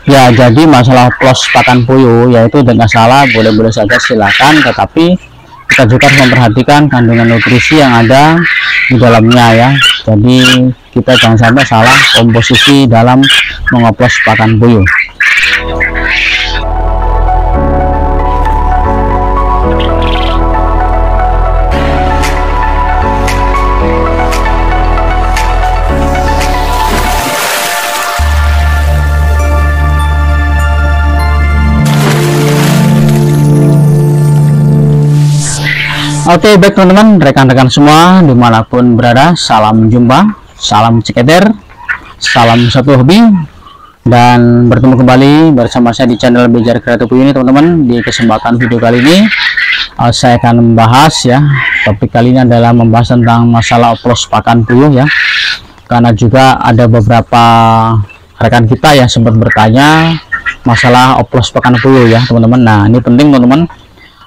Ya, jadi masalah oplos pakan puyuh yaitu tidak salah, boleh-boleh saja silakan, tetapi kita juga harus memperhatikan kandungan nutrisi yang ada di dalamnya ya. Jadi kita jangan sampai salah komposisi dalam mengoplos pakan puyuh. Oke, baik teman-teman, rekan-rekan semua dimanapun berada, salam jumpa, salam cekeder, salam satu hobi, dan bertemu kembali bersama saya di channel Bejar Kreatif Puyuh ini teman-teman. Di kesempatan video kali ini saya akan membahas ya, topik kali ini adalah membahas tentang masalah oplos pakan puyuh ya, karena juga ada beberapa rekan kita yang sempat bertanya masalah oplos pakan puyuh ya teman-teman. Nah, ini penting teman-teman.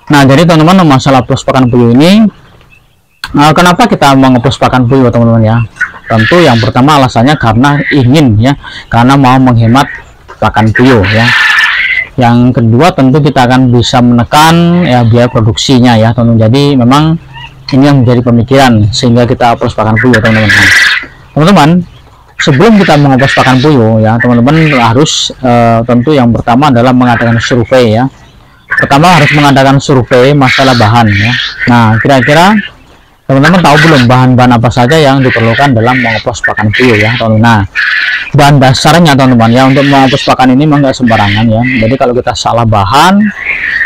Nah, jadi teman-teman, masalah oplos pakan puyuh ini, kenapa kita mengoplos pakan puyuh teman-teman ya? Tentu yang pertama alasannya karena ingin ya, karena mau menghemat pakan puyuh ya. Yang kedua tentu kita akan bisa menekan ya biaya produksinya ya teman-teman. Jadi memang ini yang menjadi pemikiran sehingga kita oplos pakan puyuh teman-teman. Teman-teman, sebelum kita mengoplos pakan puyuh ya teman-teman, harus tentu yang pertama adalah mengadakan survei ya. Pertama harus mengadakan survei masalah bahan ya. Nah, kira-kira teman-teman tahu belum bahan-bahan apa saja yang diperlukan dalam mengoplos pakan puyuh ya teman-teman. Nah, bahan dasarnya teman-teman ya untuk mengoplos pakan ini memang nggak sembarangan ya. Jadi kalau kita salah bahan,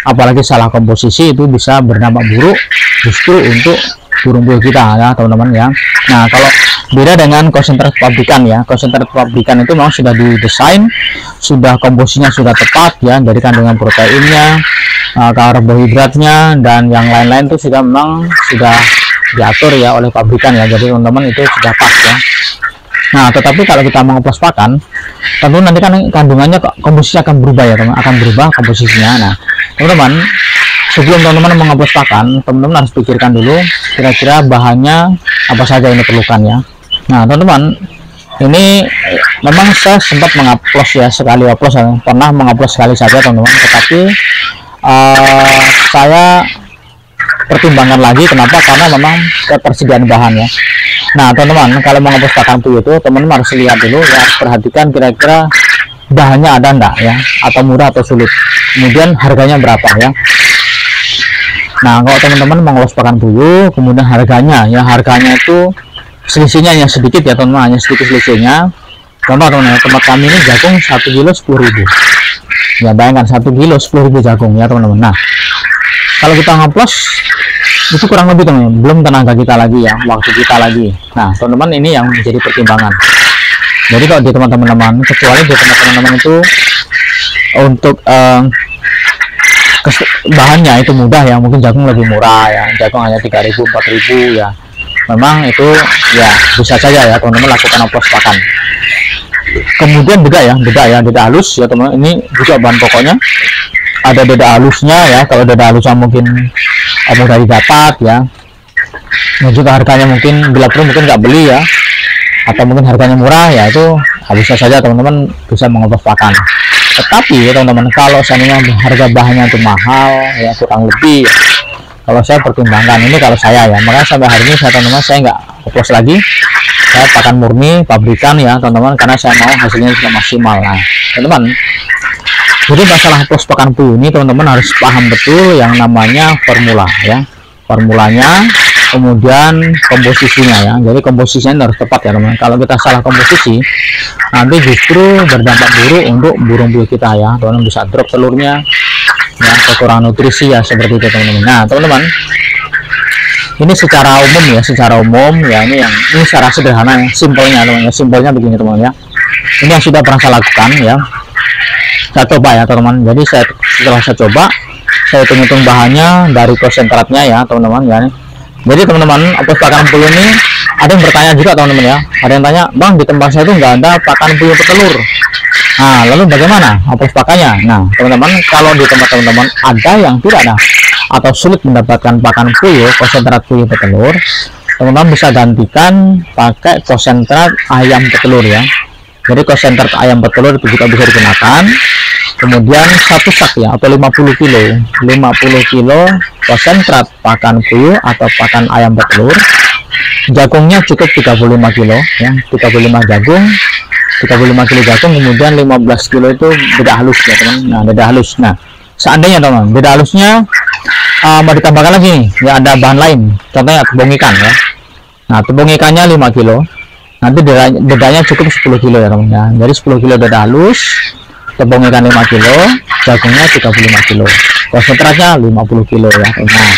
apalagi salah komposisi, itu bisa berdampak buruk justru untuk burung puyuh kita ya teman-teman ya. Nah, kalau beda dengan konsentrat pabrikan ya, konsentrat pabrikan itu memang sudah didesain, sudah komposisinya sudah tepat ya, dari kandungan proteinnya, karbohidratnya, dan yang lain-lain itu sudah memang sudah diatur ya oleh pabrikan ya. Jadi teman-teman itu sudah pas ya. Nah, tetapi kalau kita mengoplos pakan, tentu nanti kan kandungannya komposisinya akan berubah ya teman, akan berubah komposisinya. Nah, teman-teman, sebelum teman-teman mengoplos pakan, teman-teman harus pikirkan dulu kira-kira bahannya apa saja yang diperlukan ya. Nah, teman-teman, ini memang saya sempat mengoplos ya, sekali oplos ya, pernah mengoplos sekali saja teman-teman, tetapi saya pertimbangkan lagi. Kenapa? Karena memang ketersediaan bahan ya. Nah, teman-teman, kalau mengoplos pakan puyuh itu teman-teman harus lihat dulu ya, perhatikan kira-kira bahannya ada enggak ya, atau murah atau sulit, kemudian harganya berapa ya. Nah, kalau teman-teman mengoplos pakan puyuh kemudian harganya ya, harganya itu selisihnya hanya sedikit ya teman-teman, hanya sedikit selisihnya. Contoh teman-teman, tempat kami ini jagung 1 kilo 10.000 ya, bayangkan 1 kilo 10.000 jagung ya teman-teman. Nah, kalau kita ngoplos itu kurang lebih teman-teman, belum tenaga kita lagi ya, waktu kita lagi. Nah, teman-teman, ini yang menjadi pertimbangan. Jadi kalau di teman-teman, kecuali di teman-teman itu untuk bahannya itu mudah ya, mungkin jagung lebih murah ya, jagung hanya 3.000 4.000 ya, memang itu ya bisa saja ya teman-teman lakukan oplos pakan. Kemudian beda ya, dada halus ya teman-teman, ini juga bahan pokoknya ada dada halusnya ya. Kalau dada halusnya mungkin mudah didapat ya, dan juga harganya mungkin bila perlu mungkin nggak beli ya, atau mungkin harganya murah ya, itu bisa saja teman-teman bisa mengoplos pakan. Tetapi ya teman-teman, kalau seandainya harga bahannya itu mahal ya, kurang lebih ya, kalau saya pertimbangkan ini, kalau saya ya, makanya sampai hari ini saya teman-teman, saya nggak oplos lagi, saya pakan murni pabrikan ya teman-teman, karena saya mau hasilnya juga maksimal. Nah teman-teman, jadi masalah oplos pakan puyuh ini teman-teman harus paham betul yang namanya formula ya, formulanya, kemudian komposisinya ya. Jadi komposisinya harus tepat ya teman-teman. Kalau kita salah komposisi, nanti justru berdampak buruk untuk burung puyuh kita ya teman-teman, bisa drop telurnya ya, kekurangan nutrisi ya, seperti itu teman-teman. Nah teman-teman, ini secara umum ya, ini secara sederhana ya, simpelnya teman-teman, simpelnya begini teman-teman ya. Ini yang sudah pernah saya lakukan ya, saya coba ya teman-teman. Jadi setelah saya coba, saya hitung-hitung bahannya dari konsentratnya ya teman-teman ya. Jadi teman-teman, oplos pakan puyuh ini ada yang bertanya juga teman-teman ya, ada yang tanya, bang, di tempat saya itu nggak ada pakan puyuh petelur. Nah, lalu bagaimana oplos pakannya? Nah teman-teman, kalau di tempat teman-teman ada yang tidak ada atau sulit mendapatkan pakan puyuh, konsentrat puyuh petelur, teman-teman bisa gantikan pakai konsentrat ayam petelur ya. Jadi konsentrat ayam petelur itu juga bisa digunakan. Kemudian satu sak ya, atau 50 kilo konsentrat pakan puyuh atau pakan ayam petelur. Jagungnya cukup 35 kilo ya, 35 jagung, 35 kilo jagung, kemudian 15 kilo itu dedak halus ya teman. Nah, dedak halus. Nah, seandainya teman, dedak halusnya mau ditambahkan lagi nih, ya ada bahan lain, contohnya tepung ikan ya. Nah, tepung ikannya 5 kilo, nanti dedanya cukup 10 kilo ya teman ya. Jadi 10 kilo dedak halus, tepung ikan 5 kilo, jagungnya 35 kilo, konsentratnya 50 kilo ya. Nah,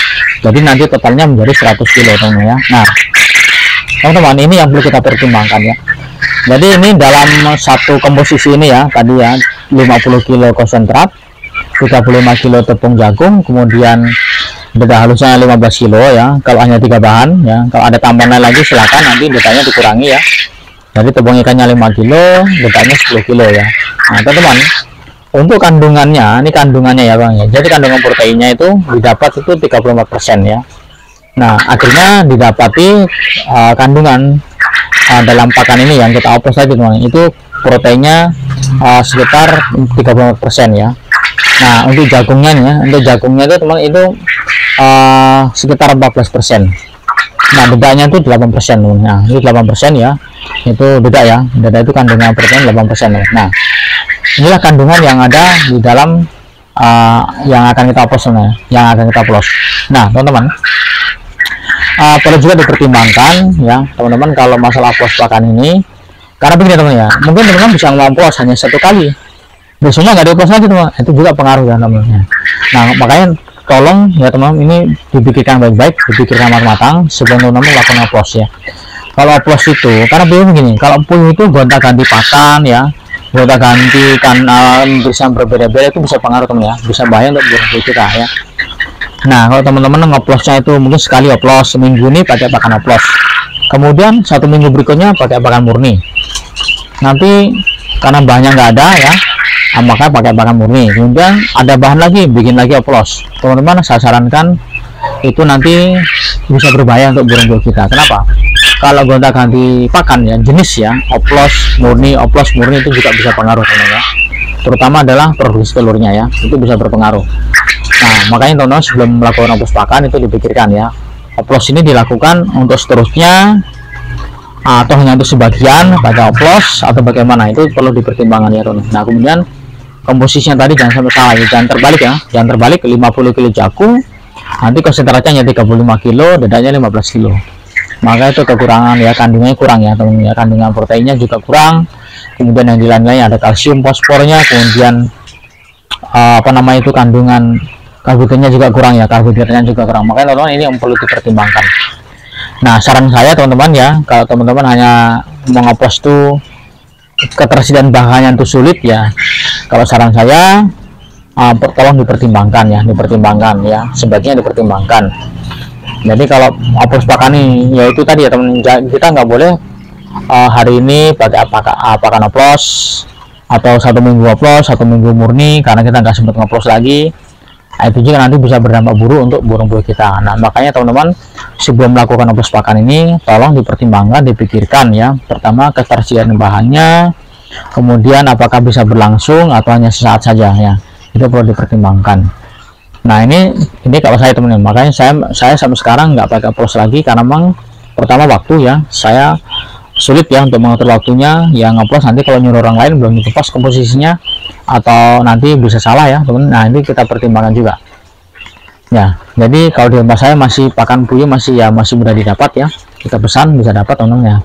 jadi nanti totalnya menjadi 100 kilo teman ya. Nah, teman-teman, ini yang perlu kita pertimbangkan ya. Jadi ini dalam satu komposisi ini ya, tadi ya 50 kilo konsentrat, 35 kilo tepung jagung, kemudian dedak halusnya 15 kilo ya. Kalau hanya 3 bahan ya, kalau ada tambahan lagi silakan nanti dedanya dikurangi ya. Jadi tepung ikannya 5 kilo, dedanya 10 kilo ya. Nah, teman-teman, untuk kandungannya, ini kandungannya ya Bang ya. Jadi kandungan proteinnya itu didapat itu 34% ya. Nah, akhirnya didapati kandungan dalam pakan ini yang kita oplos tadi teman, itu proteinnya sekitar 34% ya. Nah, untuk jagungnya nih ya, untuk jagungnya itu teman itu sekitar 14%. Nah, dedanya itu 8% teman. Nah, ini 8% ya. Itu dedak ya. Dedak itu kandungan protein 8% ya. Nah, inilah kandungan yang ada di dalam yang akan kita oplos Nah, teman-teman, perlu juga dipertimbangkan ya teman-teman kalau masalah oplos pakan ini, karena begini teman ya, mungkin teman-teman bisa ngoplos hanya 1 kali, besoknya nggak dioplos lagi teman, itu juga pengaruh ya teman-teman. Nah, makanya tolong ya teman-teman, ini dipikirkan baik-baik, dipikirkan matang-matang sebelum teman-teman melakukan oplos ya. Kalau oplos itu, karena begini, kalau puyuh itu gonta-ganti pakan ya, gonta-ganti kan bisa berbeda-beda, itu bisa pengaruh teman ya, bisa bahaya untuk burung puyuh kita ya. Nah, kalau teman-teman ngoplosnya itu mungkin sekali oplos, seminggu ini pakai pakan oplos, kemudian 1 minggu berikutnya pakai pakan murni. Nanti karena bahannya nggak ada ya, maka pakai pakan murni. Kemudian ada bahan lagi, bikin lagi oplos. Teman-teman, saya sarankan itu nanti bisa berbahaya untuk burung puyuh kita. Kenapa? Kalau gonta-ganti pakan ya, jenis ya, oplos murni itu juga bisa pengaruh teman ya. Terutama adalah produksi telurnya ya, itu bisa berpengaruh. Nah, makanya teman-teman sebelum melakukan oplos pakan itu dipikirkan ya, oplos ini dilakukan untuk seterusnya atau hanya untuk sebagian pada oplos atau bagaimana, itu perlu dipertimbangkan ya teman. Nah, kemudian komposisinya tadi jangan sampai salah ya, jangan terbalik 50 kilo jagung, nanti konsentratnya hanya 35 kilo, dedanya 15 kilo, maka itu kekurangan ya, kandungannya kurang ya teman ya, kandungan proteinnya juga kurang, kemudian yang di lain-lain ada kalsium, fosfornya, kemudian itu kandungan karbohidratnya juga kurang ya, makanya teman-teman ini yang perlu dipertimbangkan. Nah, saran saya teman-teman ya, kalau teman-teman hanya mengoplos tuh ketersediaan bahannya itu sulit ya, kalau saran saya tolong dipertimbangkan ya, sebaiknya dipertimbangkan. Jadi kalau oplos pakan ini ya itu tadi ya teman, kita nggak boleh hari ini pakai pakan oplos atau 1 minggu oplos, 1 minggu murni, karena kita nggak sempat ngoplos lagi. Nah, itu juga nanti bisa berdampak buruk untuk burung puyuh kita. Nah, makanya teman-teman sebelum melakukan oplos pakan ini tolong dipertimbangkan, dipikirkan ya. Pertama, ketersediaan bahannya, kemudian apakah bisa berlangsung atau hanya sesaat saja ya, itu perlu dipertimbangkan. Nah, ini kalau saya teman-teman, makanya saya sampai sekarang nggak pakai oplos lagi, karena memang pertama waktu ya, saya sulit ya untuk mengatur waktunya yang ngoplos, nanti kalau nyuruh orang lain belum dioplos komposisinya atau nanti bisa salah ya teman. Nah, ini kita pertimbangkan juga ya. Jadi kalau di tempat saya masih pakan puyuh masih mudah didapat ya, kita pesan bisa dapat teman-teman ya.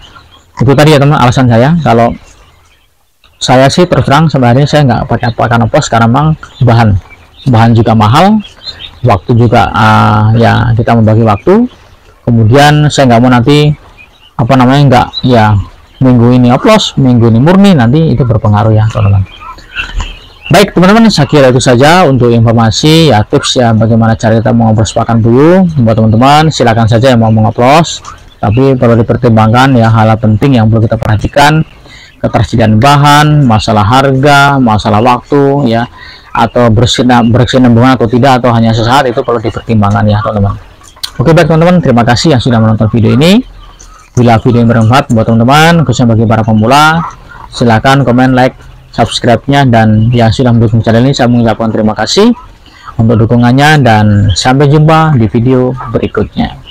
Itu tadi ya teman alasan saya. Kalau saya sih terus terang sebenarnya saya nggak pakai pakan oplos karena memang bahan juga mahal, waktu juga ya kita membagi waktu, kemudian saya nggak mau nanti nggak ya minggu ini oplos, minggu ini murni, nanti itu berpengaruh ya teman-teman. Baik teman-teman, saya kira itu saja untuk informasi ya, tips ya bagaimana cara kita mengoplos pakan puyuh. Buat teman-teman silakan saja yang mau mengoplos, tapi perlu dipertimbangkan ya hal penting yang perlu kita perhatikan, ketersediaan bahan, masalah harga, masalah waktu ya, atau berkesinambungan atau tidak, atau hanya sesaat, itu perlu dipertimbangkan ya teman-teman. Oke, baik teman-teman, terima kasih yang sudah menonton video ini. Bila video ini bermanfaat buat teman-teman, khususnya bagi para pemula, Silahkan komen, like, subscribe-nya, dan yang sudah mendukung channel ini saya mengucapkan terima kasih untuk dukungannya, dan sampai jumpa di video berikutnya.